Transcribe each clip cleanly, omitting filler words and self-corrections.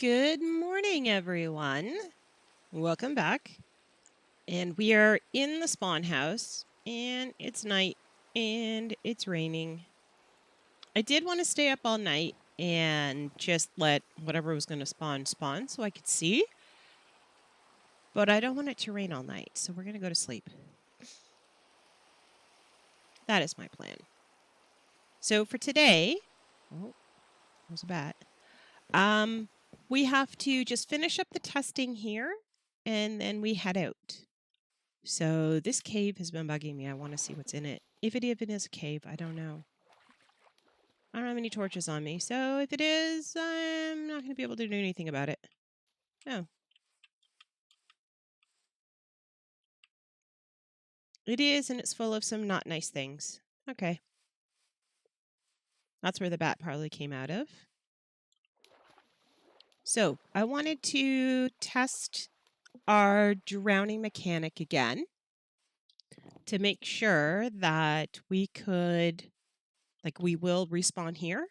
Good morning, everyone. Welcome back. And we are in the spawn house, and it's night, and it's raining. I did want to stay up all night and just let whatever was going to spawn so I could see. But I don't want it to rain all night, so we're going to go to sleep. That is my plan. So for today, oh, there's a bat. We have to just finish up the testing here, and then we head out. So this cave has been bugging me. I want to see what's in it. If it even is a cave, I don't know. I don't have any torches on me, so if it is, I'm not going to be able to do anything about it. Oh. It is, and it's full of some not nice things. Okay. That's where the bat probably came out of. So, I wanted to test our drowning mechanic again to make sure that we could, we will respawn here.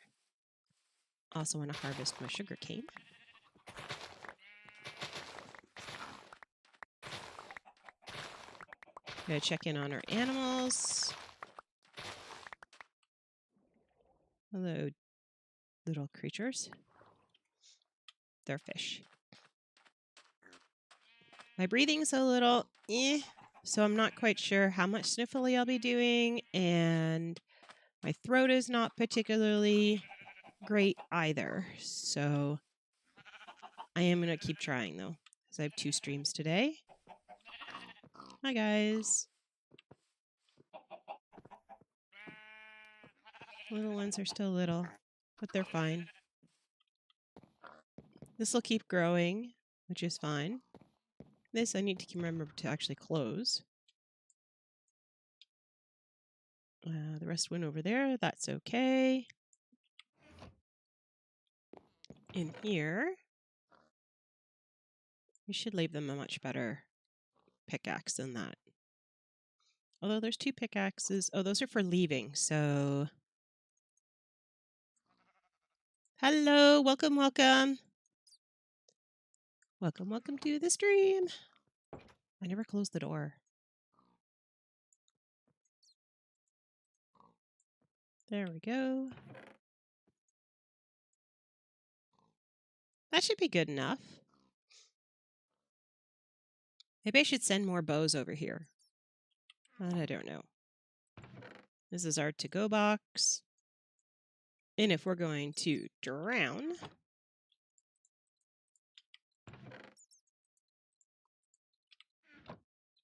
Also want to harvest my sugar cane. Gotta check in on our animals. Hello, little creatures. They're fish. My breathing's a little so I'm not quite sure how much sniffly I'll be doing, and my throat is not particularly great either. So I am going to keep trying, though, because I have 2 streams today. Hi, guys. Little ones are still little, but they're fine. This will keep growing, which is fine. This I need to remember to actually close. The rest went over there. That's okay. In here, we should leave them a much better pickaxe than that. Although there's 2 pickaxes. Oh, those are for leaving, so... Hello, welcome, welcome. Welcome, welcome to the stream. I never closed the door. There we go. That should be good enough. Maybe I should send more bows over here. But I don't know. This is our to-go box. And if we're going to drown...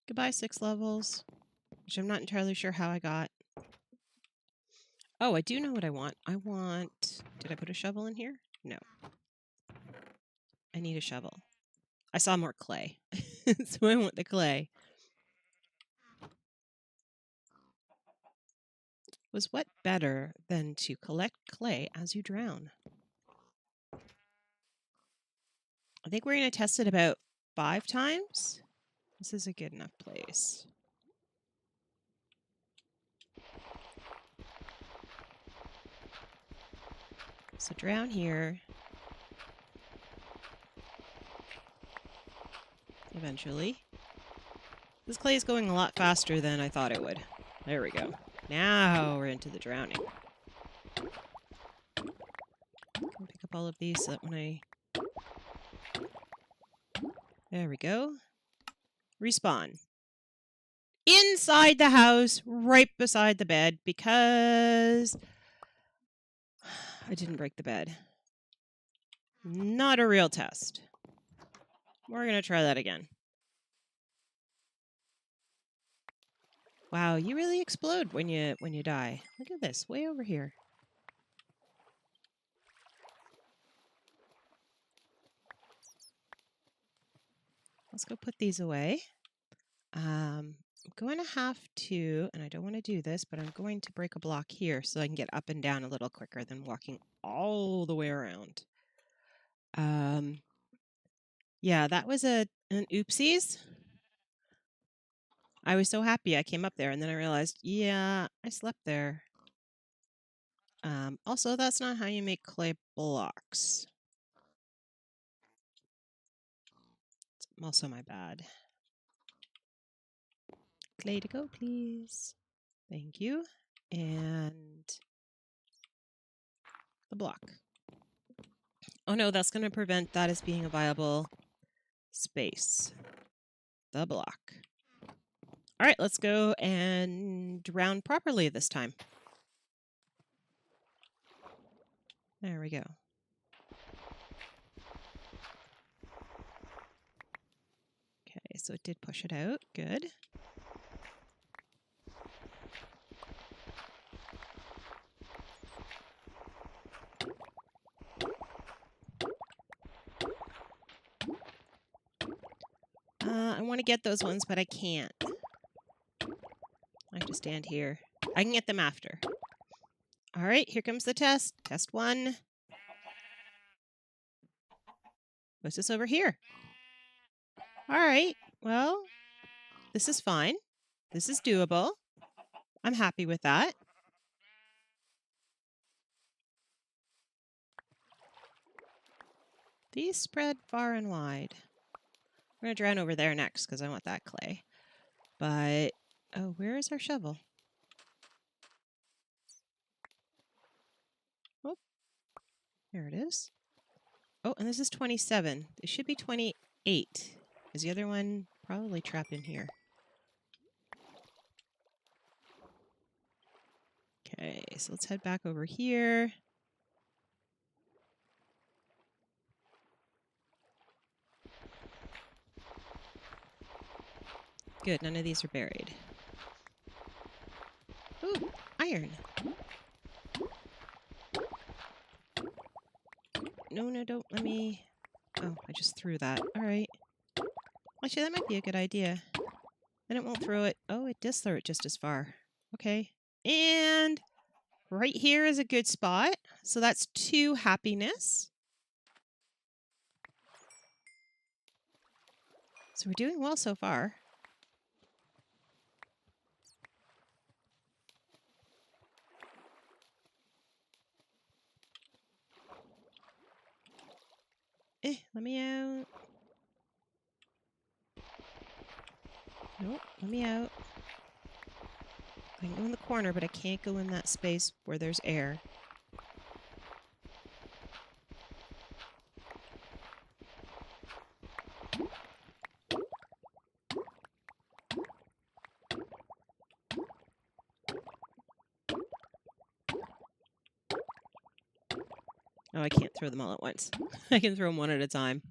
Goodbye, 6 levels. Which I'm not entirely sure how I got. Oh, I do know what I want. I want... Did I put a shovel in here? No. I need a shovel. I saw more clay. So I want the clay. Was what better than to collect clay as you drown? I think we're going to test it about 5 times. This is a good enough place. So drown here. Eventually. This clay is going a lot faster than I thought it would. There we go. Now we're into the drowning. I'll pick up all of these so that when I... There we go. Respawn. Inside the house, right beside the bed, because I didn't break the bed. Not a real test. We're going to try that again. Wow, you really explode when you die. Look at this, way over here. Let's go put these away. I'm going to have to, and I don't want to do this, but I'm going to break a block here so I can get up and down a little quicker than walking all the way around. Yeah, that was an oopsies. I was so happy I came up there, and then I realized, yeah, I slept there. Also, that's not how you make clay blocks. Also my bad. Clay to go, please. Thank you. And the block. Oh no, that's going to prevent that as being a viable space. The block. All right, let's go and round properly this time. There we go. Okay, so it did push it out. Good. I want to get those ones, but I can't. I have to stand here. I can get them after. All right, here comes the test. Test 1. What's this over here? All right, well, this is fine. This is doable. I'm happy with that. These spread far and wide. We're going to drown over there next because I want that clay. But, oh, where is our shovel? Oh, there it is. Oh, and this is 27. It should be 28. Is the other one probably trapped in here? Okay, so let's head back over here. Good, none of these are buried. Ooh, iron. No, don't let me... Oh, I just threw that. All right. Actually, that might be a good idea. Then it won't throw it. Oh, it does throw it just as far. Okay. And right here is a good spot. So that's 2 happiness. So we're doing well so far. Let me out. Nope, let me out. I can go in the corner, but I can't go in that space where there's air. Oh, I can't throw them all at once. I can throw them one at a time.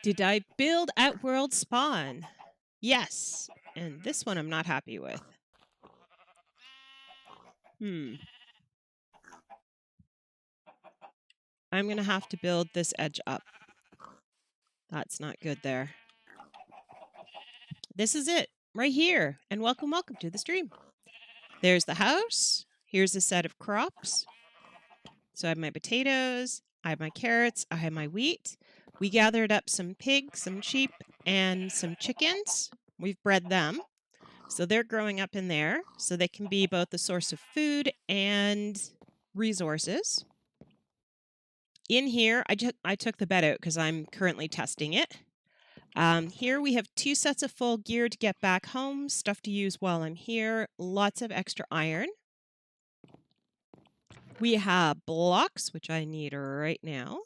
Did I build Outworld Spawn? Yes. And this one I'm not happy with. I'm going to have to build this edge up. That's not good there. This is it, right here. And welcome to the stream. There's the house. Here's a set of crops. So I have my potatoes, I have my carrots, I have my wheat. We gathered up some pigs, some sheep, and some chickens. We've bred them. So they're growing up in there. So they can be both a source of food and resources. In here, I took the bed out because I'm currently testing it. Here we have 2 sets of full gear to get back home, stuff to use while I'm here, lots of extra iron. We have blocks, which I need right now.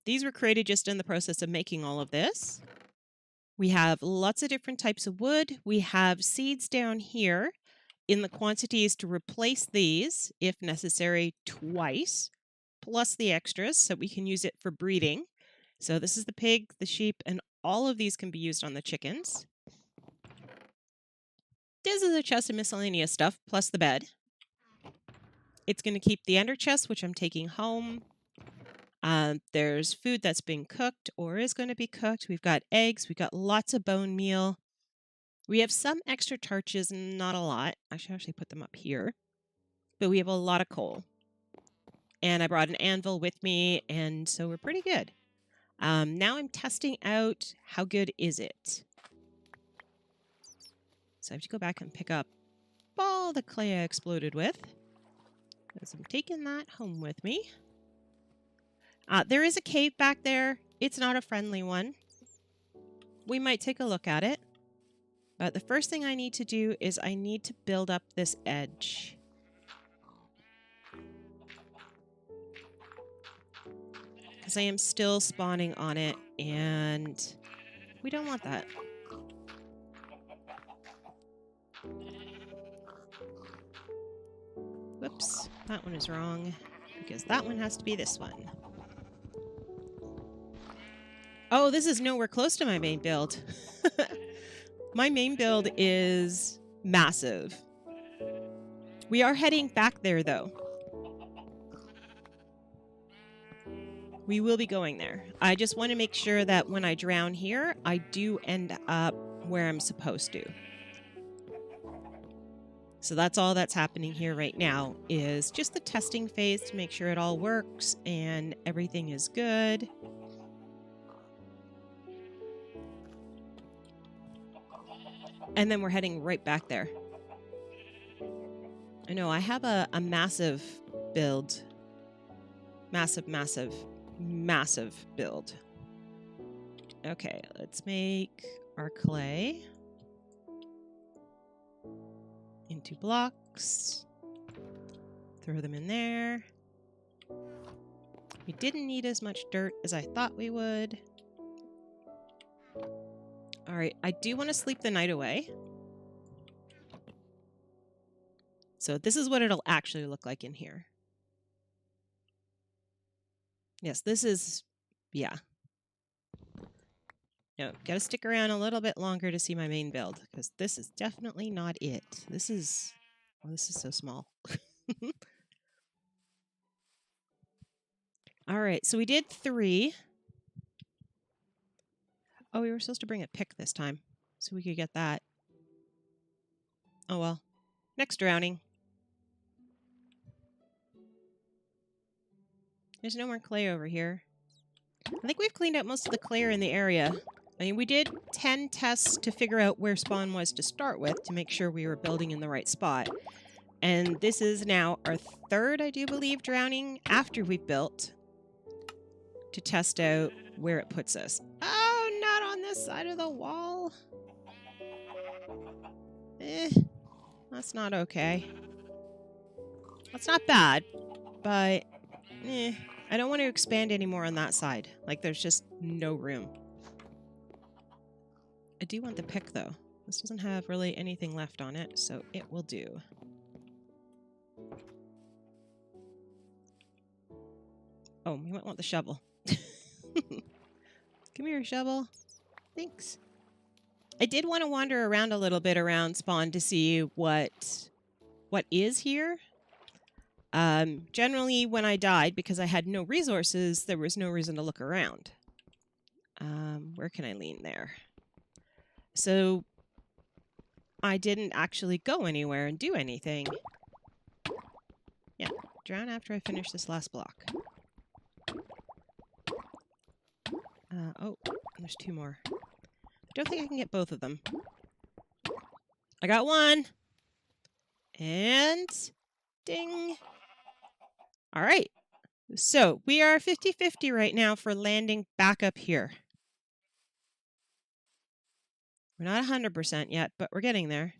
These were created just in the process of making all of this. We have lots of different types of wood. We have seeds down here in the quantities to replace these, if necessary, twice, plus the extras, so we can use it for breeding. So this is the pig, the sheep, and all of these can be used on the chickens. This is a chest of miscellaneous stuff, plus the bed. It's going to keep the ender chest, which I'm taking home. There's food that's being cooked or is going to be cooked. We've got eggs. We've got lots of bone meal. We have some extra torches, not a lot. I should actually put them up here. But we have a lot of coal. And I brought an anvil with me, and so we're pretty good. Now I'm testing out how good is it. So I have to go back and pick up all the clay I exploded with. Because I'm taking that home with me. There is a cave back there. It's not a friendly one. We might take a look at it. But the first thing I need to do is I need to build up this edge. Because I am still spawning on it, and we don't want that. Whoops, that one is wrong, because that one has to be this one. Oh, this is nowhere close to my main build. My main build is massive. We are heading back there, though. We will be going there. I just want to make sure that when I drown here, I do end up where I'm supposed to. So that's all that's happening here right now, is just the testing phase to make sure it all works and everything is good. And then we're heading right back there. I know, I have a massive build. Massive build. Okay, let's make our clay into blocks. Throw them in there. We didn't need as much dirt as I thought we would. All right, I do want to sleep the night away. So this is what it'll actually look like in here. Yes, this is, yeah. No, gotta stick around a little bit longer to see my main build, because this is definitely not it. This is, oh, this is so small. All right, so we did 3. Oh, we were supposed to bring a pick this time, so we could get that. Oh well. Next drowning. There's no more clay over here. I think we've cleaned out most of the clay in the area. I mean, we did 10 tests to figure out where spawn was to start with to make sure we were building in the right spot. And this is now our 3rd, I do believe, drowning after we built to test out where it puts us. Oh, not on this side of the wall. That's not okay. That's not bad, but I don't want to expand anymore on that side. Like, there's just no room. I do want the pick, though. This doesn't have really anything left on it, so it will do. Oh, we might want the shovel. Come here, shovel. Thanks. I did want to wander around a little bit around spawn to see what is here. Generally, when I died, because I had no resources, there was no reason to look around. Where can I lean there? So I didn't actually go anywhere and do anything. Yeah, drown after I finish this last block. Oh, there's 2 more. I don't think I can get both of them. I got 1! And ding! All right. So we are 50-50 right now for landing back up here. We're not 100% yet, but we're getting there.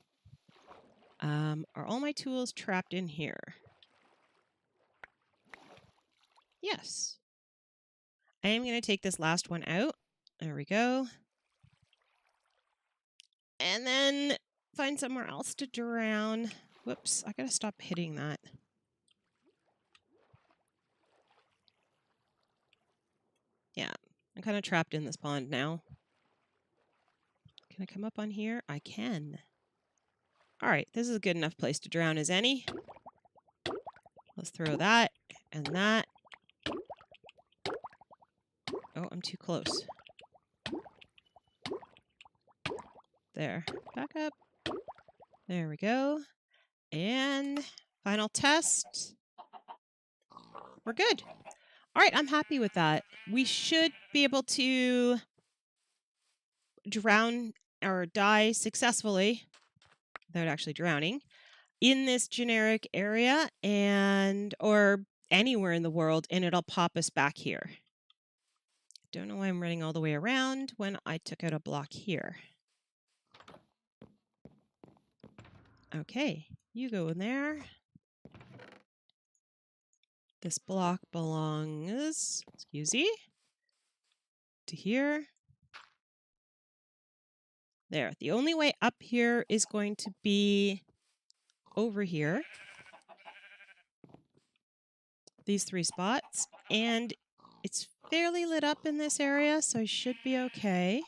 Are all my tools trapped in here? Yes. I am going to take this last one out. There we go. And then find somewhere else to drown. Whoops, I got to stop hitting that. Yeah, I'm kind of trapped in this pond now. Can I come up on here? I can. All right, this is a good enough place to drown as any. Let's throw that and that. Oh, I'm too close. There. Back up. There we go. And final test. We're good. All right, I'm happy with that. We should be able to drown or die successfully without actually drowning in this generic area, and or anywhere in the world and it'll pop us back here. Don't know why I'm running all the way around when I took out a block here. Okay, you go in there. This block belongs, excuse me, to here. There. The only way up here is going to be over here. These 3 spots. And it's fairly lit up in this area, so I should be okay.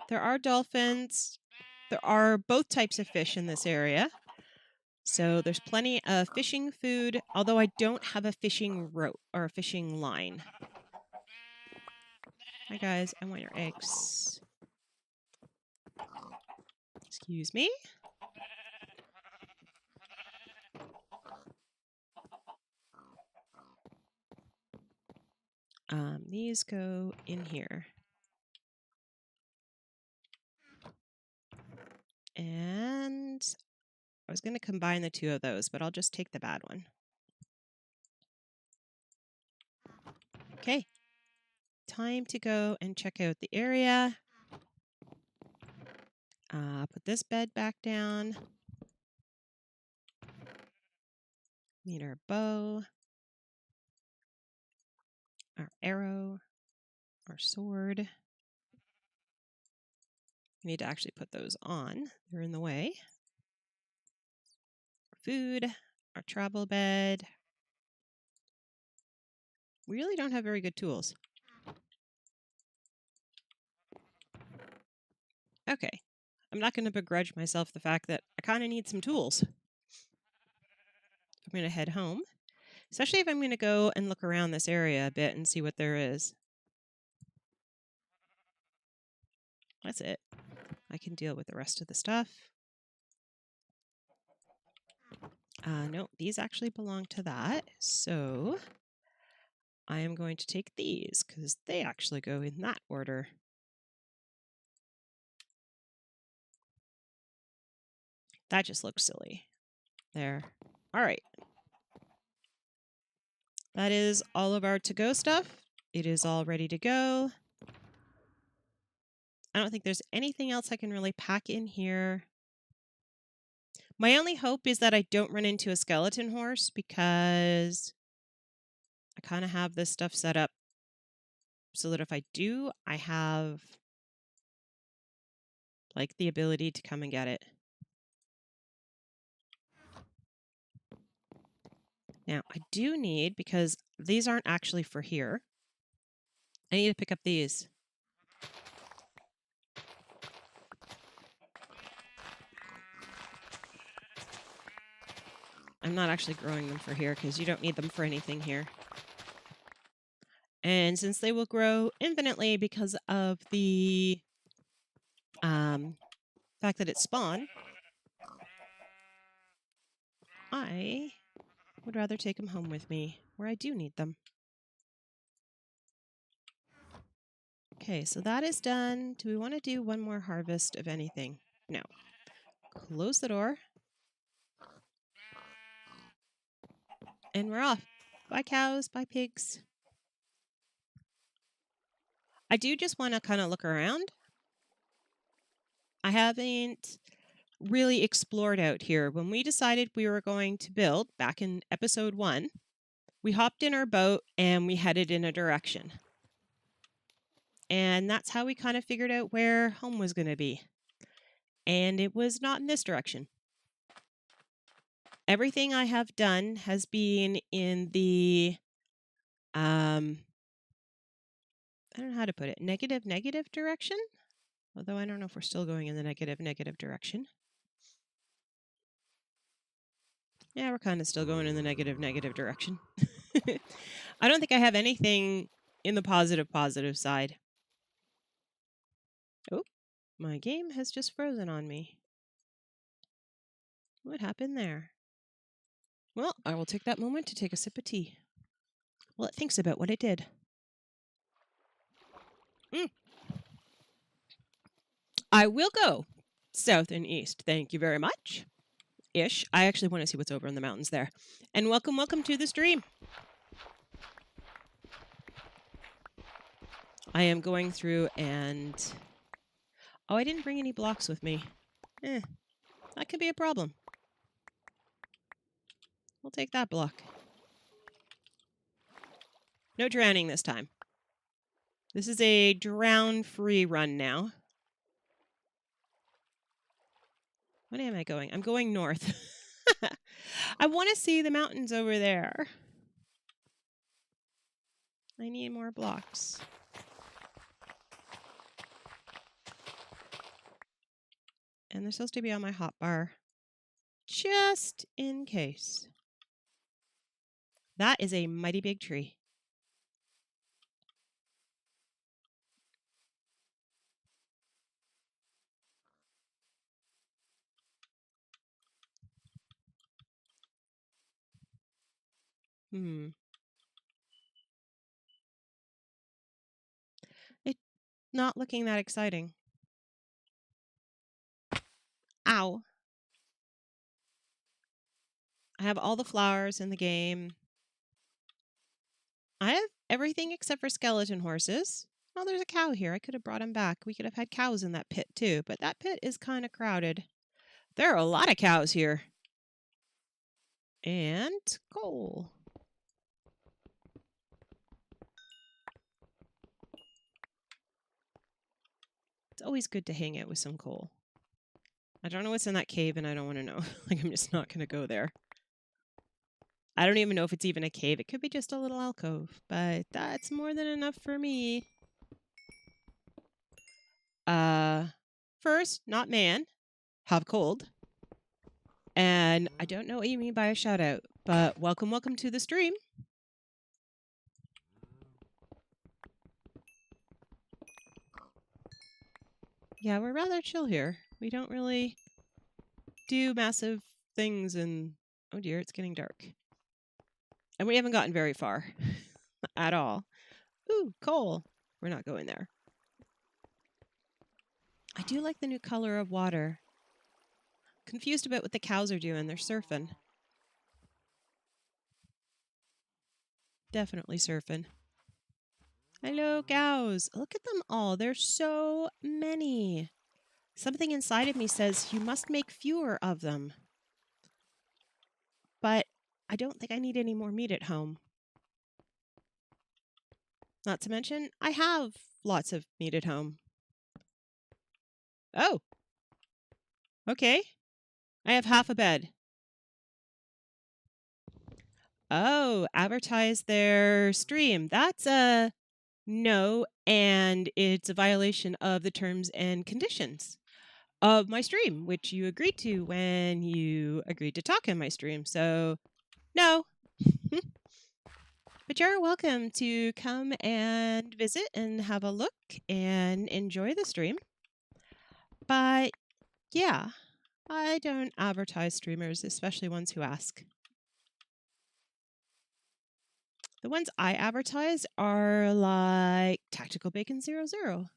There are dolphins. There are both types of fish in this area. So there's plenty of fishing food, although I don't have a fishing rope or a fishing line. Hi guys, I want your eggs. Excuse me. These go in here. And I was going to combine the 2 of those, but I'll just take the bad one. Okay. Time to go and check out the area. Put this bed back down. Need our bow, our arrow, our sword. We need to actually put those on. They're in the way. Food, our travel bed. We really don't have very good tools. Okay. I'm not going to begrudge myself the fact that I kind of need some tools. I'm going to head home, especially if I'm going to go and look around this area a bit and see what there is. That's it. I can deal with the rest of the stuff. No, these actually belong to that. So I am going to take these because they actually go in that order. That just looks silly. There. All right. That is all of our to-go stuff. It is all ready to go. I don't think there's anything else I can really pack in here. My only hope is that I don't run into a skeleton horse because I kind of have this stuff set up so that if I do, I have like the ability to come and get it. Now, I do need, because these aren't actually for here, I need to pick up these. I'm not actually growing them for here because you don't need them for anything here. And since they will grow infinitely because of the fact that it's spawn, I would rather take them home with me where I do need them. Okay, so that is done. Do we want to do one more harvest of anything? No. Close the door. And we're off. Bye cows, bye pigs. I do just want to kind of look around. I haven't really explored out here. When we decided we were going to build back in episode 1, we hopped in our boat and we headed in a direction. And that's how we kind of figured out where home was going to be. And it was not in this direction. Everything I have done has been in the, I don't know how to put it, negative direction? Although I don't know if we're still going in the negative direction. Yeah, we're kind of still going in the negative direction. I don't think I have anything in the positive side. Oh, my game has just frozen on me. What happened there? Well, I will take that moment to take a sip of tea while it thinks about what it did. I will go south and east. Thank you very much. Ish. I actually want to see what's over in the mountains there. And welcome to the stream. I am going through and... Oh, I didn't bring any blocks with me. That could be a problem. We'll take that block. No drowning this time. This is a drown-free run now. What am I going? I'm going north. I want to see the mountains over there. I need more blocks. And they're supposed to be on my hotbar. Just in case. That is a mighty big tree. It's not looking that exciting. Ow. I have all the flowers in the game. I have everything except for skeleton horses. Oh, there's a cow here. I could have brought him back. We could have had cows in that pit too, but that pit is kind of crowded. There are a lot of cows here. And coal. It's always good to hang out with some coal. I don't know what's in that cave and I don't want to know. Like, I'm just not going to go there. I don't even know if it's even a cave. It could be just a little alcove, but that's more than enough for me. First, not man. Have cold. And I don't know what you mean by a shout out, but welcome to the stream. Yeah, we're rather chill here. We don't really do massive things and... Oh dear, it's getting dark. And we haven't gotten very far at all. Ooh, coal. We're not going there. I do like the new color of water. Confused about what the cows are doing. They're surfing. Definitely surfing. Hello, cows. Look at them all. There's so many. Something inside of me says you must make fewer of them. But I don't think I need any more meat at home. Not to mention, I have lots of meat at home. Oh. Okay. I have half a bed. Oh, advertise their stream. That's a no, and it's a violation of the terms and conditions of my stream, which you agreed to when you agreed to talk in my stream. So, no. But you're welcome to come and visit and have a look and enjoy the stream. But yeah, I don't advertise streamers, especially ones who ask. The ones I advertise are like Tactical Bacon 00.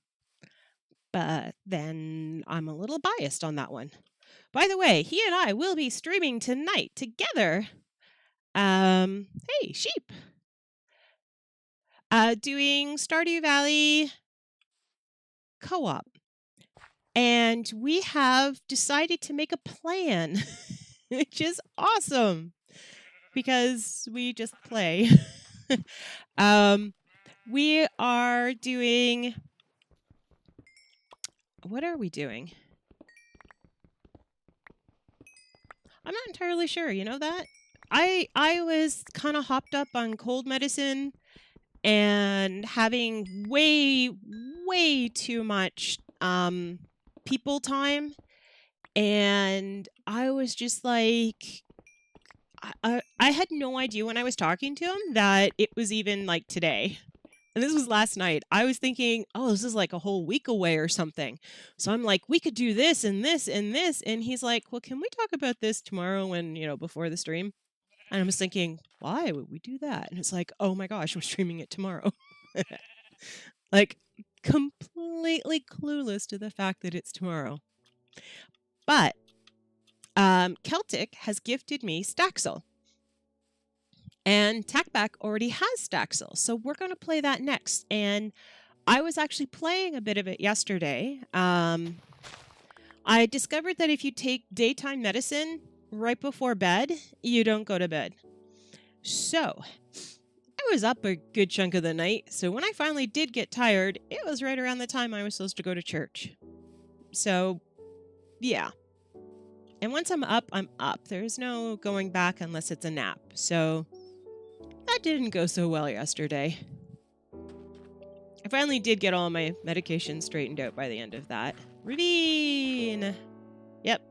But then I'm a little biased on that one. By the way, he and I will be streaming tonight together. Hey, sheep. Doing Stardew Valley co-op. And we have decided to make a plan, which is awesome because we just play. We are doing... What are we doing? I'm not entirely sure. You know that? I was kind of hopped up on cold medicine and having way too much people time, and I was just like, I had no idea when I was talking to him that it was even like today. And this was last night. I was thinking, oh, this is like a whole week away or something. So I'm like, we could do this and this and this. And he's like, well, can we talk about this tomorrow when, before the stream? And I was thinking, why would we do that? And it's like, oh my gosh, we're streaming it tomorrow. Like, completely clueless to the fact that it's tomorrow. But Celtic has gifted me Staxel. And Tackback already has Staxel. So we're going to play that next. And I was actually playing a bit of it yesterday. I discovered that if you take daytime medicine right before bed, you don't go to bed. So I was up a good chunk of the night. So when I finally did get tired, it was right around the time I was supposed to go to church. So, yeah. And once I'm up, I'm up. There's no going back unless it's a nap. So that didn't go so well yesterday. I finally did get all my medication straightened out by the end of that. Ravine! Yep.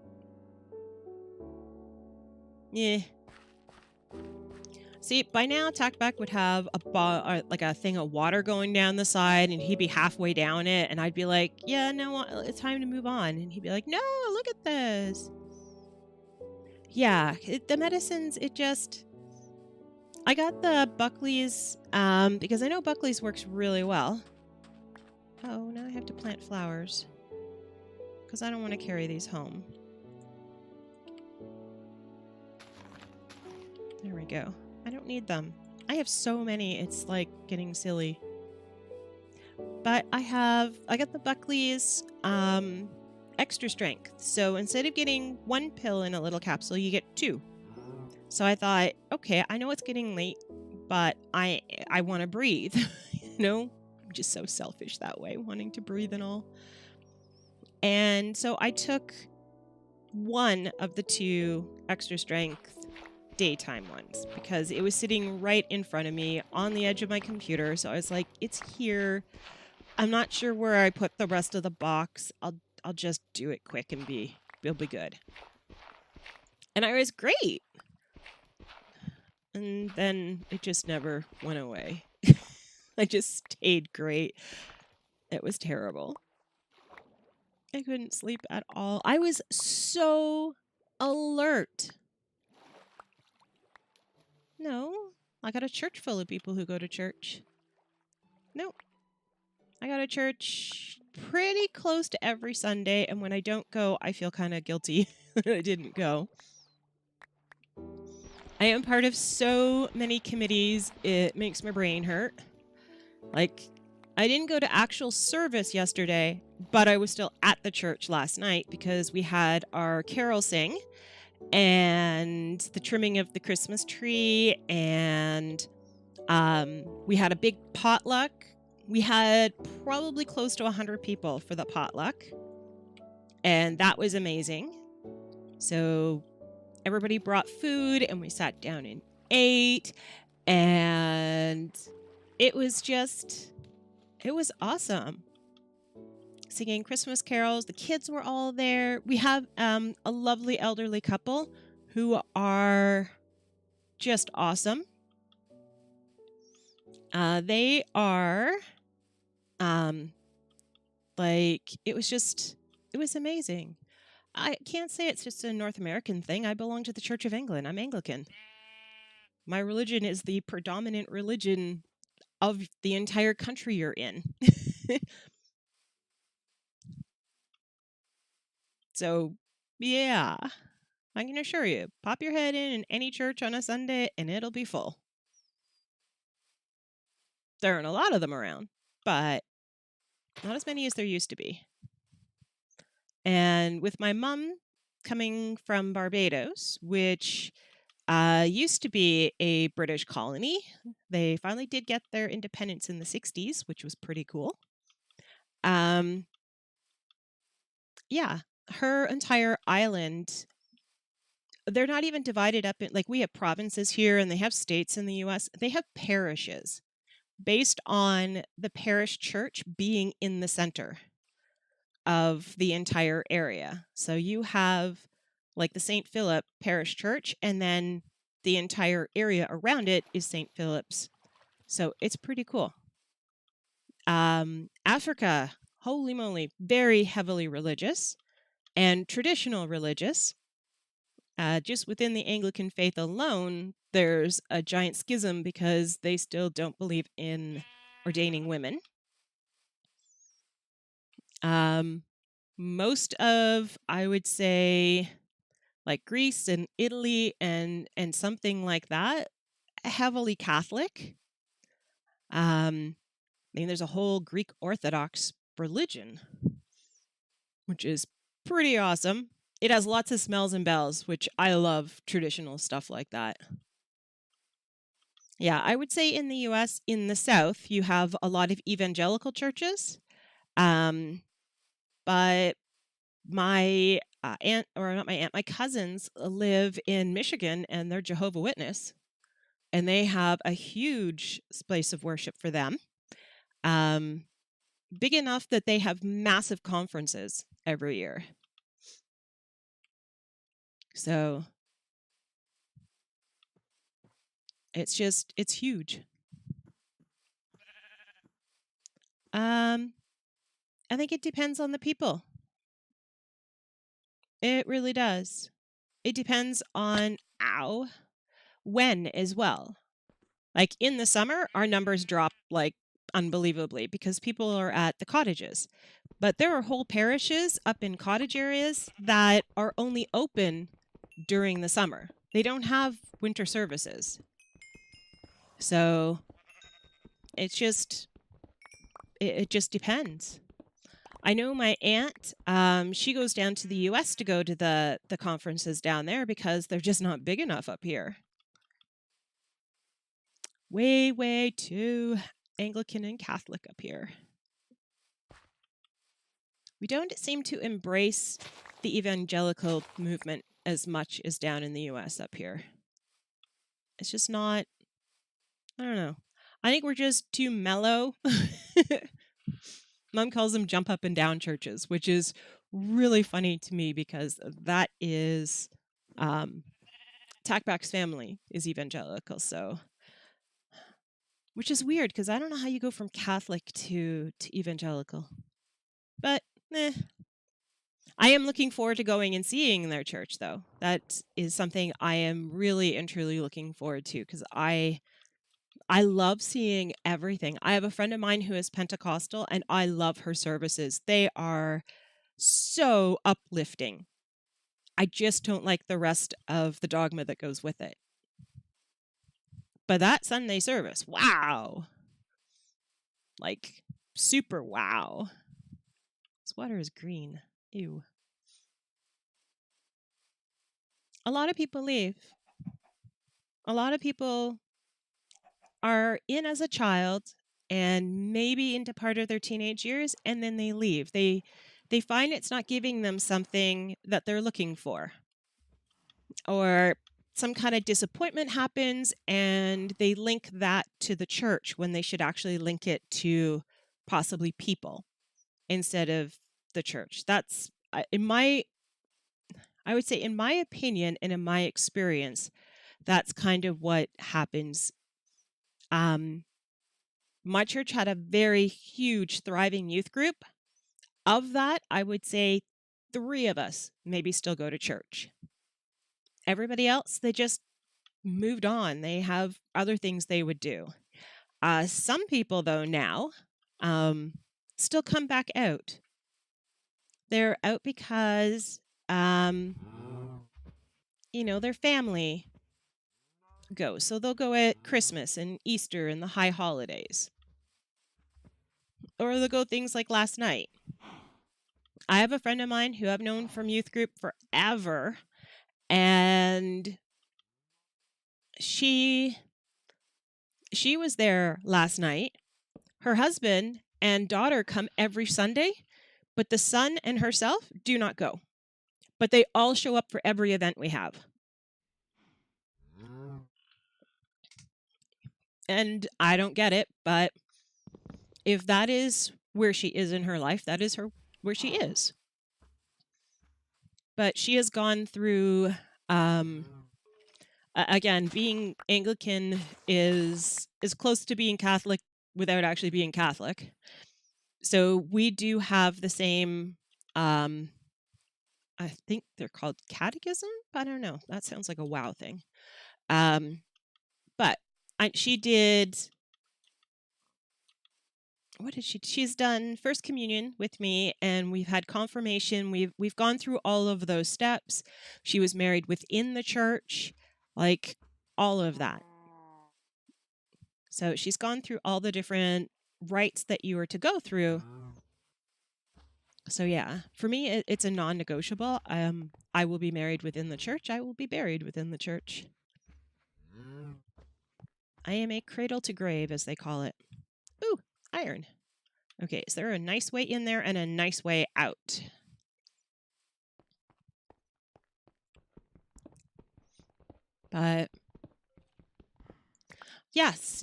Yeah. See, by now, Tackback would have a thing of water going down the side, and he'd be halfway down it, and I'd be like, yeah, no, it's time to move on. And he'd be like, no, look at this. Yeah, the medicines, I got the Buckley's, because I know Buckley's works really well. Oh, now I have to plant flowers, because I don't want to carry these home. There we go. I don't need them. I have so many, it's like getting silly. But I got the Buckley's extra strength. So instead of getting 1 pill in a little capsule, you get 2. So I thought, okay, I know it's getting late, but I want to breathe. You know, I'm just so selfish that way, wanting to breathe and all. And so I took 1 of the 2 extra strength daytime ones because it was sitting right in front of me on the edge of my computer. So I was like, it's here. I'm not sure where I put the rest of the box. I'll just do it quick and it'll be good. And I was great. And then it just never went away. I just stayed great. It was terrible. I couldn't sleep at all. I was so alert. No, I got a church full of people who go to church. Nope. I go to church pretty close to every Sunday, and when I don't go, I feel kind of guilty that I didn't go. I am part of so many committees, it makes my brain hurt. Like, I didn't go to actual service yesterday, but I was still at the church last night because we had our carol sing and the trimming of the Christmas tree, and we had a big potluck. We had probably close to 100 people for the potluck, and that was amazing. So everybody brought food, and we sat down and ate, and it was awesome. Singing Christmas carols. The kids were all there. We have a lovely elderly couple who are just awesome. They are it was amazing. I can't say it's just a North American thing. I belong to the Church of England. I'm Anglican. My religion is the predominant religion of the entire country you're in. So, yeah, I can assure you, pop your head in any church on a Sunday and it'll be full. There aren't a lot of them around, but not as many as there used to be. And with my mom coming from Barbados, which used to be a British colony, they finally did get their independence in the 60s, which was pretty cool. Yeah, her entire island, they're not even divided up in, like, we have provinces here and they have states in the US. They have parishes based on the parish church being in the center of the entire area. So you have like the St. Philip Parish Church, and then the entire area around it is St. Philip's. So it's pretty cool. Africa, holy moly, very heavily religious and traditional religious. Just within the Anglican faith alone, there's a giant schism because they still don't believe in ordaining women. Most of, I would say, like Greece and Italy and something like that, heavily Catholic. I mean, there's a whole Greek Orthodox religion, which is pretty awesome. It has lots of smells and bells, which I love traditional stuff like that. Yeah, I would say in the US, in the South, you have a lot of evangelical churches. But my aunt, or not my aunt, my cousins live in Michigan and they're Jehovah Witness. And they have a huge place of worship for them. Big enough that they have massive conferences every year. So it's huge. I think it depends on the people. It really does. It depends on when as well. Like in the summer, our numbers drop like unbelievably because people are at the cottages. But there are whole parishes up in cottage areas that are only open during the summer. They don't have winter services. So it's just, it just depends. I know my aunt, she goes down to the US to go to the conferences down there because they're just not big enough up here. Way, way too Anglican and Catholic up here. We don't seem to embrace the evangelical movement as much as down in the US up here. It's just not, I don't know. I think we're just too mellow. Mom calls them jump up and down churches, which is really funny to me because that is Tackback's family is evangelical, so which is weird because I don't know how you go from Catholic to evangelical. But I am looking forward to going and seeing their church, though. That is something I am really and truly looking forward to because I love seeing everything. I have a friend of mine who is Pentecostal, and I love her services. They are so uplifting. I just don't like the rest of the dogma that goes with it. But that Sunday service, wow. Like, super wow. This water is green. Ew. A lot of people leave. A lot of people are in as a child and maybe into part of their teenage years, and then they leave. They find it's not giving them something that they're looking for. Or some kind of disappointment happens and they link that to the church when they should actually link it to possibly people instead of the church. That's I would say in my opinion and in my experience, that's kind of what happens. My church had a very huge, thriving youth group. Of that, I would say 3 of us maybe still go to church. Everybody else, they just moved on. They have other things they would do. Some people, though, now still come back out. They're out because, their family goes. So they'll go at Christmas and Easter and the high holidays. Or they'll go things like last night. I have a friend of mine who I've known from youth group forever, and she was there last night. Her husband and daughter come every Sunday, but the son and herself do not go. But they all show up for every event we have. And I don't get it, but if that is where she is in her life, that is where she is. But she has gone through, again, being Anglican is close to being Catholic without actually being Catholic. So we do have the same, I think they're called catechism. I don't know. That sounds like a wow thing. But she did, what did she's done first communion with me, and we've had confirmation. We've gone through all of those steps. She was married within the church, like all of that. So she's gone through all the different rites that you are to go through. So yeah, for me, it's a non-negotiable. I will be married within the church. I will be buried within the church. I am a cradle to grave, as they call it. Ooh, iron. Okay, is there a nice way in there and a nice way out? But yes,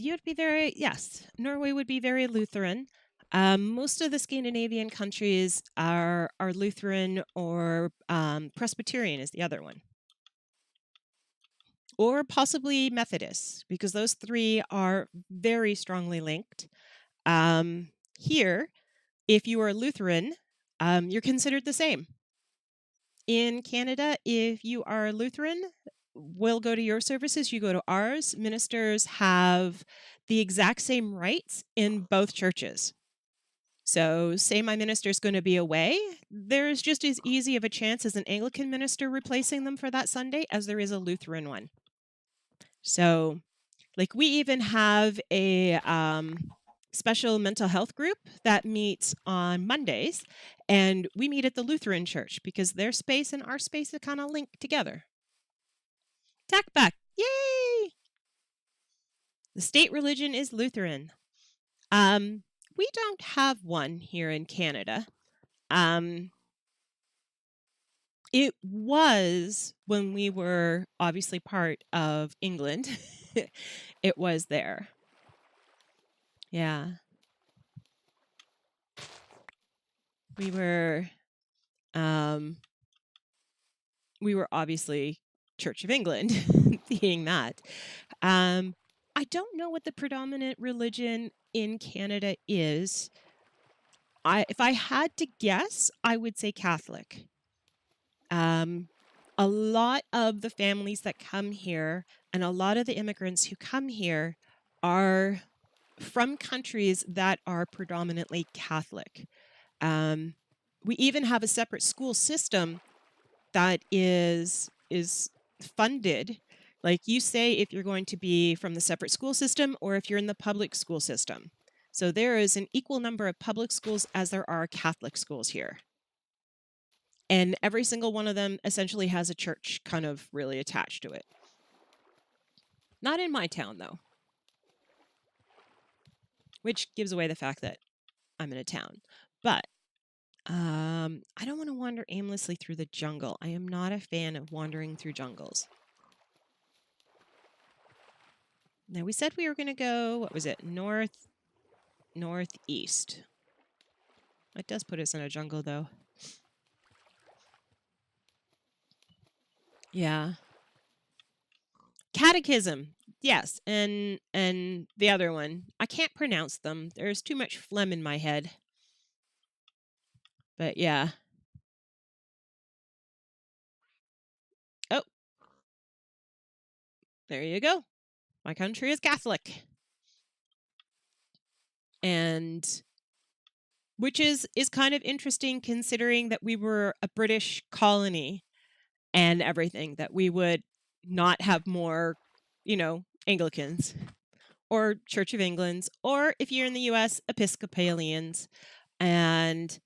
Norway would be very Lutheran. Most of the Scandinavian countries are Lutheran, or Presbyterian is the other one. Or possibly Methodist, because those three are very strongly linked. Here, if you are Lutheran, you're considered the same. In Canada, if you are Lutheran, we'll go to your services, you go to ours. Ministers have the exact same rights in both churches. So say my minister's going to be away, there's just as easy of a chance as an Anglican minister replacing them for that Sunday as there is a Lutheran one. So, like, we even have a special mental health group that meets on Mondays, and we meet at the Lutheran church because their space and our space are kind of linked together. Tack back. Yay! The state religion is Lutheran. We don't have one here in Canada. It was when we were obviously part of England. It was there. Yeah. We were obviously Church of England, being that. I don't know what the predominant religion in Canada is. If I had to guess, I would say Catholic. A lot of the families that come here and a lot of the immigrants who come here are from countries that are predominantly Catholic. We even have a separate school system that is funded. Like, you say if you're going to be from the separate school system or if you're in the public school system. So there is an equal number of public schools as there are Catholic schools here. And every single one of them essentially has a church kind of really attached to it. Not in my town, though. Which gives away the fact that I'm in a town. But I don't want to wander aimlessly through the jungle. I am not a fan of wandering through jungles. Now, we said we were going to go, what was it, northeast. It does put us in a jungle, though. Yeah. Catechism. Yes, and the other one. I can't pronounce them. There's too much phlegm in my head. But yeah. Oh. There you go. My country is Catholic. And which is kind of interesting, considering that we were a British colony and everything, that we would not have more, Anglicans or Church of England's, or if you're in the US, Episcopalians. And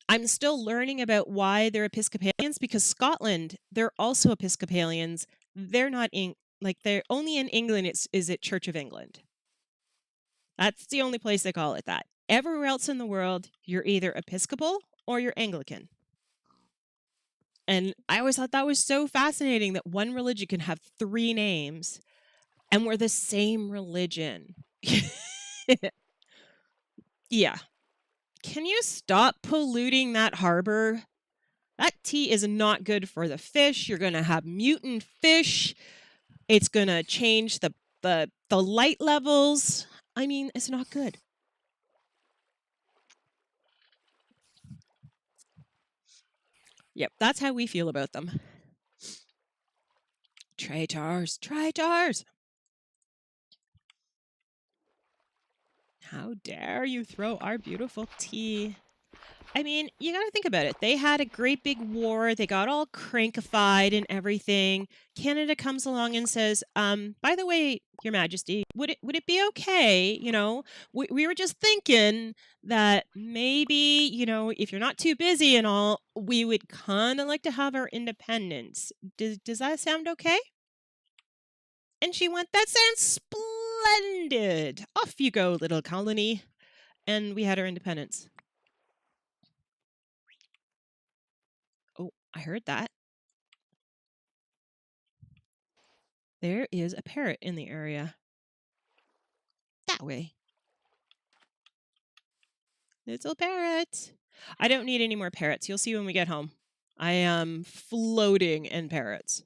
I'm still learning about why they're Episcopalians, because Scotland, they're also Episcopalians. They're not they're only in England is it Church of England. That's the only place they call it that. Everywhere else in the world, you're either Episcopal or you're Anglican. And I always thought that was so fascinating that one religion can have three names and we're the same religion. Yeah. Can you stop polluting that harbor? That tea is not good for the fish. You're going to have mutant fish. It's going to change the light levels. I mean, it's not good. Yep, that's how we feel about them. Traitors, traitors. How dare you throw our beautiful tea? I mean, you got to think about it. They had a great big war. They got all crankified and everything. Canada comes along and says, by the way, Your Majesty, would it be okay? You know, we were just thinking that maybe, you know, if you're not too busy and all, we would kind of like to have our independence. Does that sound okay? And she went, that sounds splendid. Off you go, little colony. And we had our independence. Oh, I heard that. There is a parrot in the area. That way. Little parrot. I don't need any more parrots. You'll see when we get home. I am floating in parrots.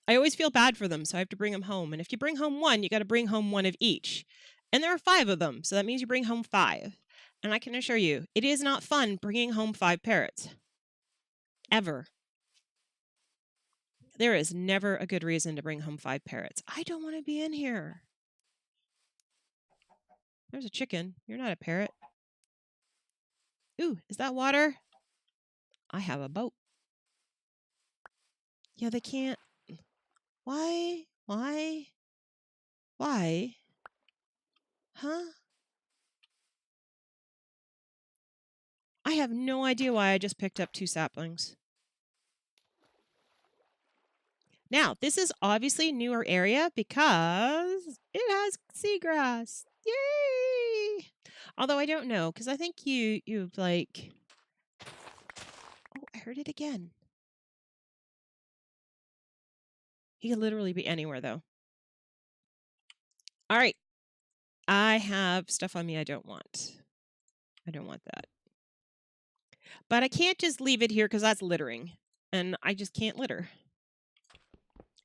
I always feel bad for them, so I have to bring them home. And if you bring home one, you got to bring home one of each. And there are 5 of them, so that means you bring home 5. And I can assure you, it is not fun bringing home 5 parrots. Ever. There is never a good reason to bring home 5 parrots. I don't want to be in here. There's a chicken. You're not a parrot. Ooh, is that water? I have a boat. Yeah, they can't. Why? Why? Why? Huh? I have no idea why I just picked up 2 saplings. Now, this is obviously a newer area because it has seagrass. Yay! Although I don't know, because I think you've like... Oh, I heard it again. He could literally be anywhere, though. All right. I have stuff on me I don't want. I don't want that. But I can't just leave it here because that's littering. And I just can't litter.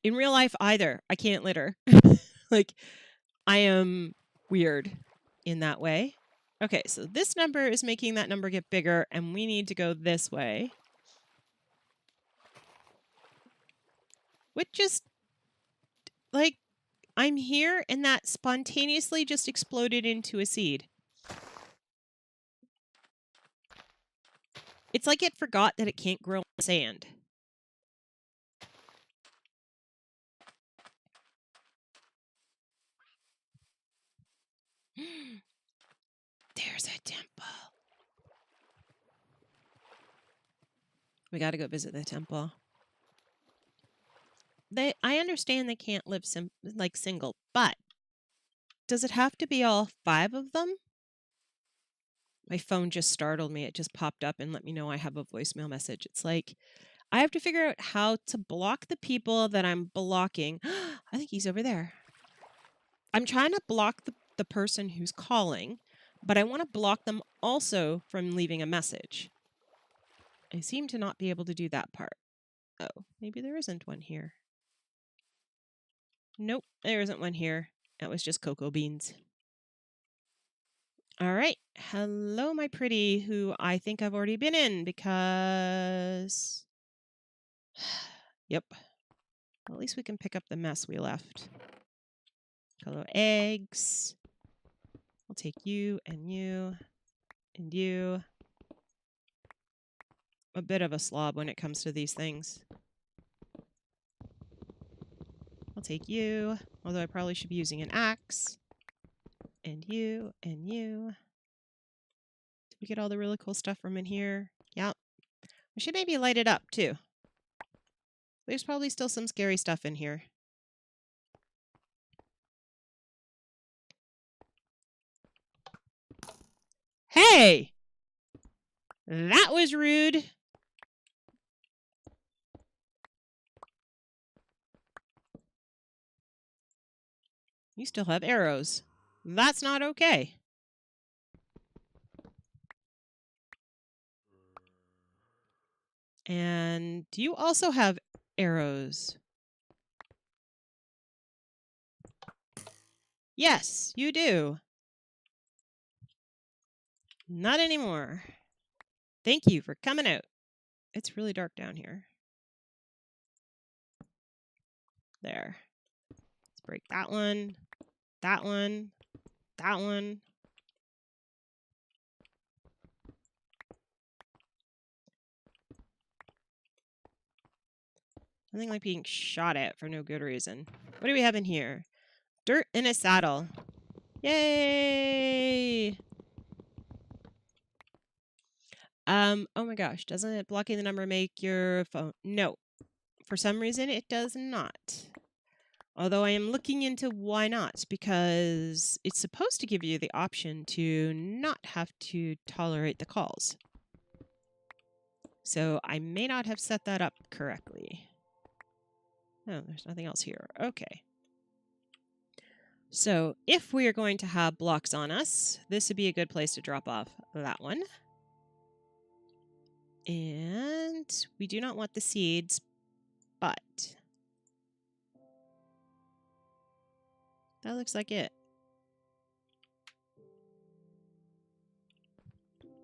In real life either, I can't litter. Like, I am weird in that way. Okay, so this number is making that number get bigger, and we need to go this way. Which just, like, I'm here, and that spontaneously just exploded into a seed. It's like it forgot that it can't grow on sand. There's a temple. We got to go visit the temple. I understand they can't live single, but does it have to be all 5 of them? My phone just startled me. It just popped up and let me know I have a voicemail message. It's like, I have to figure out how to block the people that I'm blocking. I think he's over there. I'm trying to block the person who's calling, but I want to block them also from leaving a message. I seem to not be able to do that part. Oh, maybe there isn't one here. Nope, there isn't one here. That was just cocoa beans. All right. Hello, my pretty, who I think I've already been in because... Yep. Well, at least we can pick up the mess we left. Hello, eggs. I'll take you and you and you. I'm a bit of a slob when it comes to these things. I'll take you, although I probably should be using an axe. And you and you. Did we get all the really cool stuff from in here? Yep. We should maybe light it up, too. There's probably still some scary stuff in here. Hey! That was rude. You still have arrows. That's not okay. And do you also have arrows? Yes, you do. Not anymore. Thank you for coming out. It's really dark down here. There. Let's break that one. That one. that one. Something like being shot at for no good reason. What do we have in here? Dirt in a saddle. Yay! Oh my gosh, doesn't it blocking the number make your phone? No. For some reason, it does not. Although I am looking into why not, because it's supposed to give you the option to not have to tolerate the calls. So I may not have set that up correctly. Oh, there's nothing else here. Okay. So if we are going to have blocks on us, this would be a good place to drop off that one. And we do not want the seeds, but that looks like it.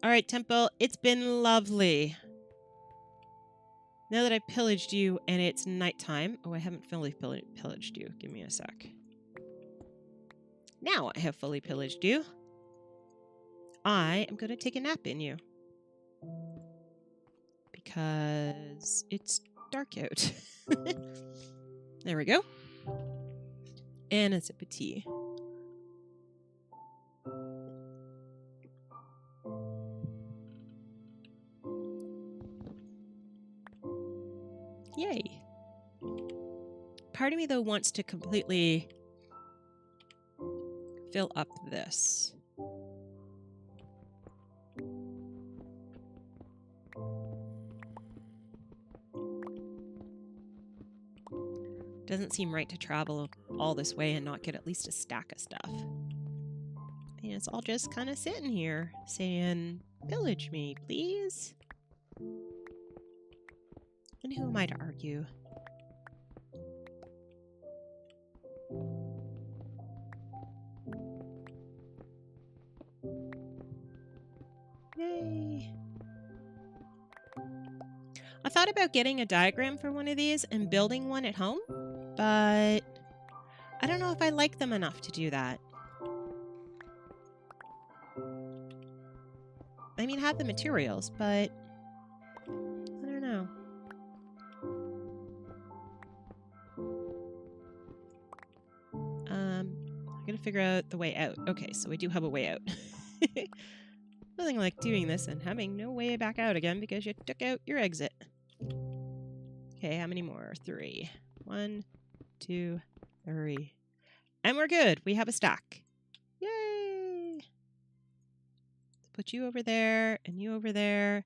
All right, Temple, it's been lovely. Now that I've pillaged you and it's nighttime. Oh, I haven't fully pillaged you. Give me a sec. Now I have fully pillaged you. I am going to take a nap in you. Because it's dark out. There we go. And a sip of tea. Yay. Part of me, though, wants to completely fill up this. Doesn't seem right to travel all this way and not get at least a stack of stuff. And it's all just kind of sitting here saying, pillage me, please. And who am I to argue? Yay. I thought about getting a diagram for one of these and building one at home, but I don't know if I like them enough to do that. I mean, I have the materials, but I don't know. I gotta figure out the way out. Okay, so we do have a way out. Nothing like doing this and having no way back out again because you took out your exit. Okay, how many more? 3. 1, 2, 3. And we're good. We have a stack. Yay! Put you over there, and you over there,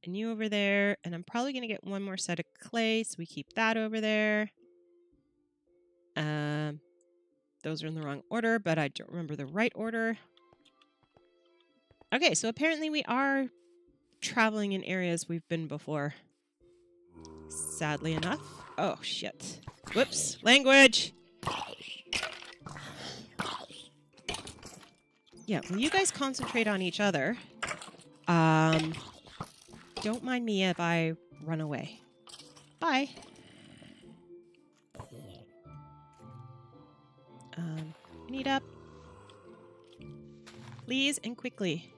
and you over there. And I'm probably going to get one more set of clay, so we keep that over there. Those are in the wrong order, but I don't remember the right order. Okay, so apparently we are traveling in areas we've been before. Sadly enough. Oh, shit. Whoops. Language! Yeah, will you guys concentrate on each other? Don't mind me if I run away. Bye. Meet up. Please and quickly.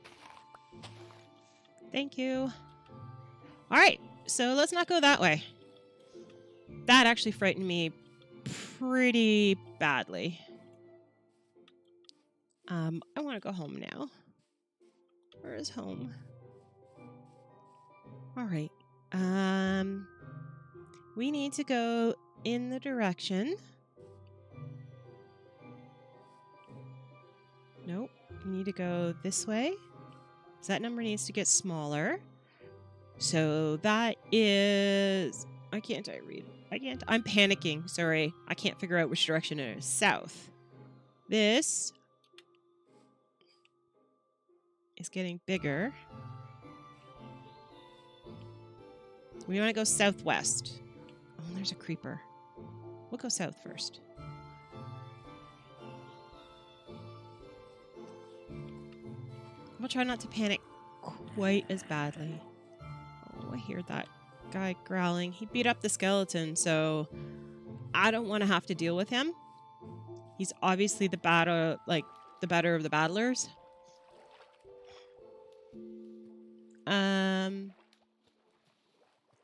Thank you. All right, so let's not go that way. That actually frightened me pretty badly. I want to go home now. Where is home? All right. We need to go in the direction. Nope. We need to go this way. So that number needs to get smaller. So that is... Why can't I read? I can't... I'm panicking. Sorry. I can't figure out which direction it is. South. This is getting bigger. We want to go southwest. Oh, there's a creeper. We'll go south first. We'll try not to panic quite as badly. Oh, I hear that guy growling. He beat up the skeleton, so I don't want to have to deal with him. He's obviously the bad, the better of the battlers.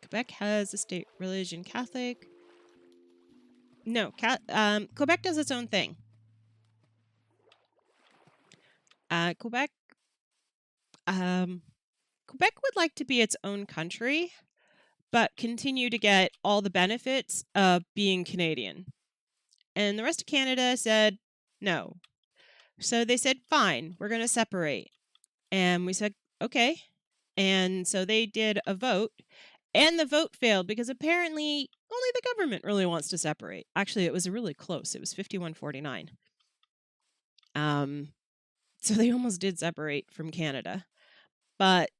Quebec has a state religion Catholic. No, Quebec does its own thing. Quebec would like to be its own country, but continue to get all the benefits of being Canadian. And the rest of Canada said no. So they said, fine, we're going to separate. And we said, okay. And so they did a vote, and the vote failed because apparently only the government really wants to separate. Actually, it was really close. It was 51-49. So they almost did separate from Canada. But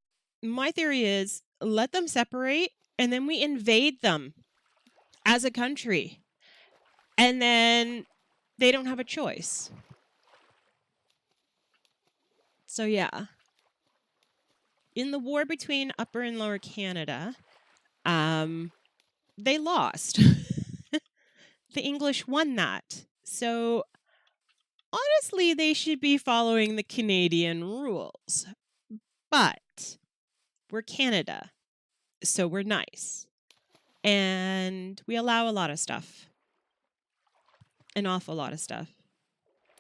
my theory is let them separate, and then we invade them as a country. And then they don't have a choice. So yeah. In the war between Upper and Lower Canada, they lost. The English won that. So honestly, they should be following the Canadian rules. But we're Canada, so we're nice. And we allow a lot of stuff. An awful lot of stuff.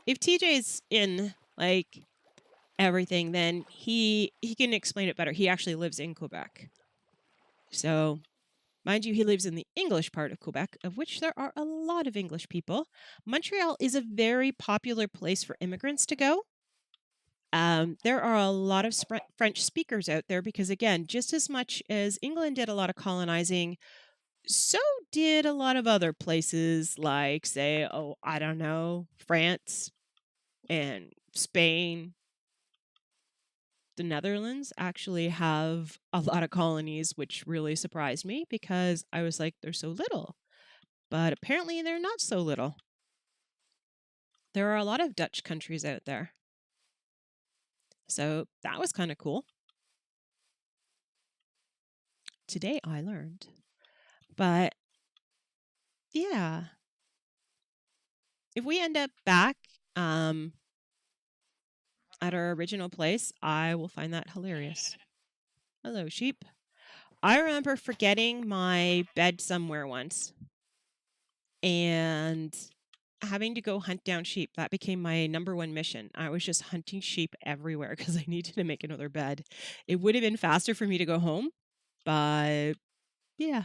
If TJ's in, like, everything, then he can explain it better. He actually lives in Quebec. So, mind you, he lives in the English part of Quebec, of which there are a lot of English people. Montreal is a very popular place for immigrants to go. There are a lot of French speakers out there because, again, just as much as England did a lot of colonizing, so did a lot of other places like, say, I don't know, France and Spain. The Netherlands actually have a lot of colonies, which really surprised me because I was like, they're so little. But apparently they're not so little. There are a lot of Dutch countries out there. So that was kind of cool. Today I learned. But yeah. If we end up back at our original place, I will find that hilarious. Hello, sheep. I remember forgetting my bed somewhere once and having to go hunt down sheep. That became my number one mission. I was just hunting sheep everywhere because I needed to make another bed. It would have been faster for me to go home, but yeah.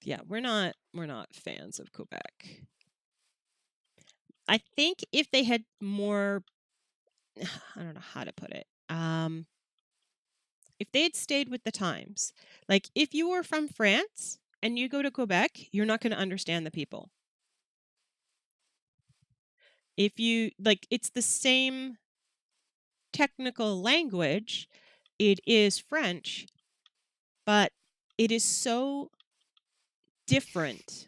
Yeah, we're not fans of Quebec. I think if they had more, I don't know how to put it. If they had stayed with the times, like if you were from France and you go to Quebec, you're not going to understand the people. If you, like, it's the same technical language, it is French, but it is so different.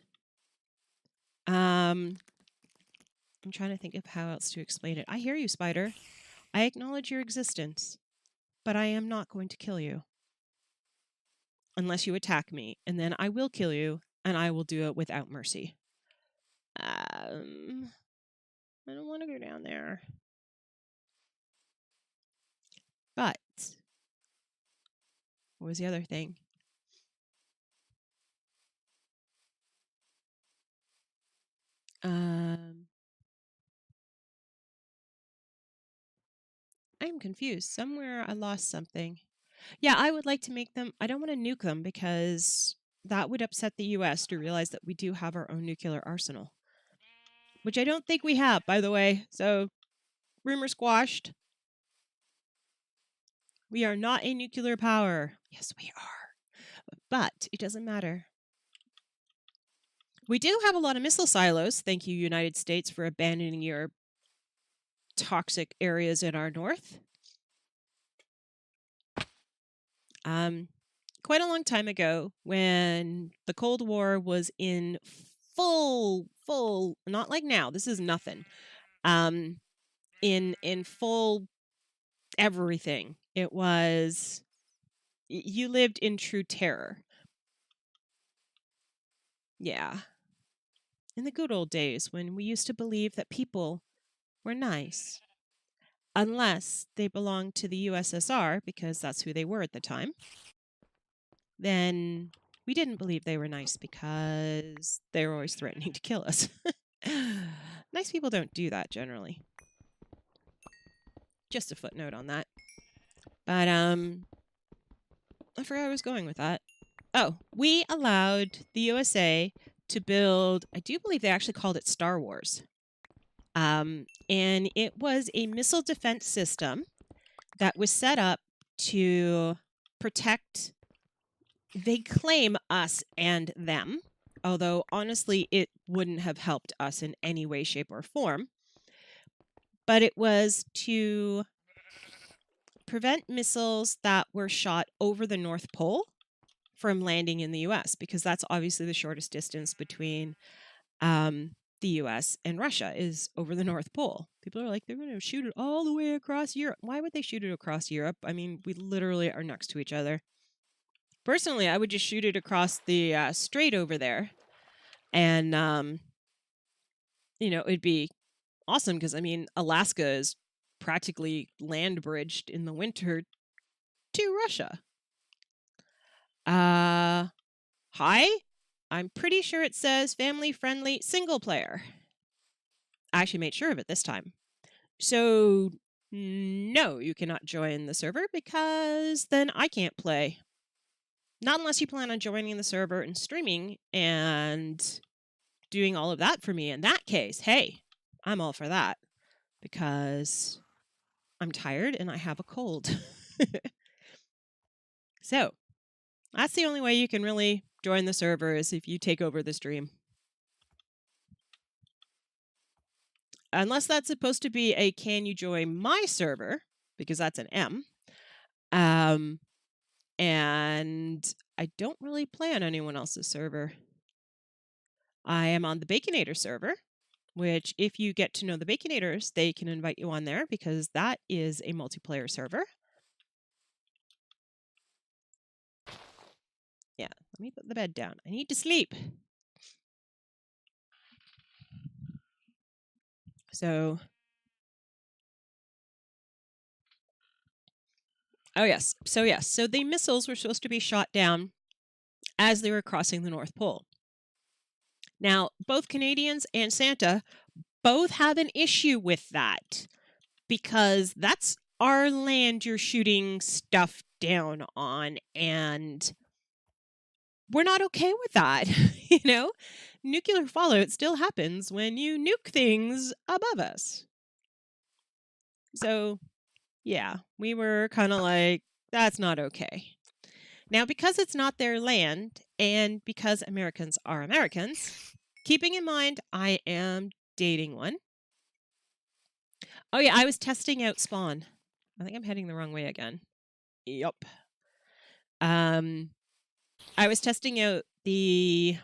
I'm trying to think of how else to explain it. I hear you, Spider. I acknowledge your existence, but I am not going to kill you. Unless you attack me, and then I will kill you, and I will do it without mercy. I don't want to go down there. But what was the other thing? I'm confused. Somewhere I lost something. Yeah, I would like to make them. I don't want to nuke them because that would upset the US to realize that we do have our own nuclear arsenal. Which I don't think we have, by the way. So, rumor squashed. We are not a nuclear power. Yes, we are. But it doesn't matter. We do have a lot of missile silos. Thank you, United States, for abandoning your toxic areas in our north. Quite a long time ago, when the Cold War was in full, not like now, this is nothing, in full everything. It was, you lived in true terror. Yeah. in the good old days when we used to believe that people were nice. Unless they belonged to the USSR, because that's who they were at the time. Then we didn't believe they were nice because they were always threatening to kill us. Nice people don't do that generally. Just a footnote on that. But I forgot where I was going with that. Oh, we allowed the USA to build, I do believe they actually called it Star Wars. And it was a missile defense system that was set up to protect, they claim, us and them, although honestly it wouldn't have helped us in any way, shape, or form. But it was to prevent missiles that were shot over the North Pole from landing in the US, because that's obviously the shortest distance between the US and Russia is over the North Pole. People are like, they're going to shoot it all the way across Europe. Why would they shoot it across Europe? I mean, we literally are next to each other. Personally, I would just shoot it across the strait over there. And, it'd be awesome because, I mean, Alaska is practically land bridged in the winter to Russia. Hi? I'm pretty sure it says family-friendly single player. I actually made sure of it this time. So, no, you cannot join the server because then I can't play. Not unless you plan on joining the server and streaming and doing all of that for me. In that case, hey, I'm all for that because I'm tired and I have a cold. So, that's the only way you can really join the server is if you take over the stream. Unless that's supposed to be a can you join my server, because that's an M. And I don't really play on anyone else's server. I am on the Baconator server, which if you get to know the Baconators, they can invite you on there because that is a multiplayer server. Yeah, let me put the bed down. I need to sleep. So, oh yes. So the missiles were supposed to be shot down as they were crossing the North Pole. Now, both Canadians and Santa both have an issue with that because that's our land you're shooting stuff down on, and we're not okay with that. Nuclear fallout still happens when you nuke things above us. So, yeah, we were kind of like, that's not okay. Now, because it's not their land and because Americans are Americans, keeping in mind I am dating one. Oh, yeah, I was testing out Spawn. I think I'm heading the wrong way again. Yup. I was testing out the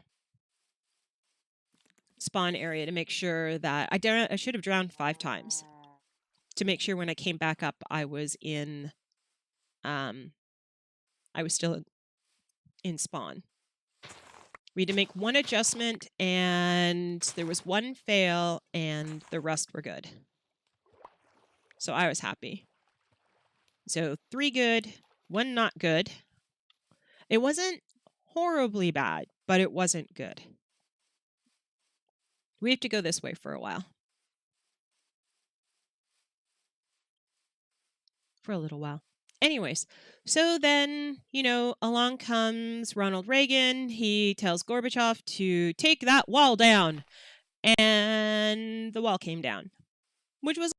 spawn area to make sure that I should have drowned 5 times to make sure when I came back up I was in I was still in spawn. We had to make 1 adjustment and there was 1 fail and the rest were good. So I was happy. So 3 good, 1 not good. It wasn't horribly bad, but it wasn't good. We have to go this way for a while. For a little while. Anyways, so then, along comes Ronald Reagan. He tells Gorbachev to take that wall down. And the wall came down, which was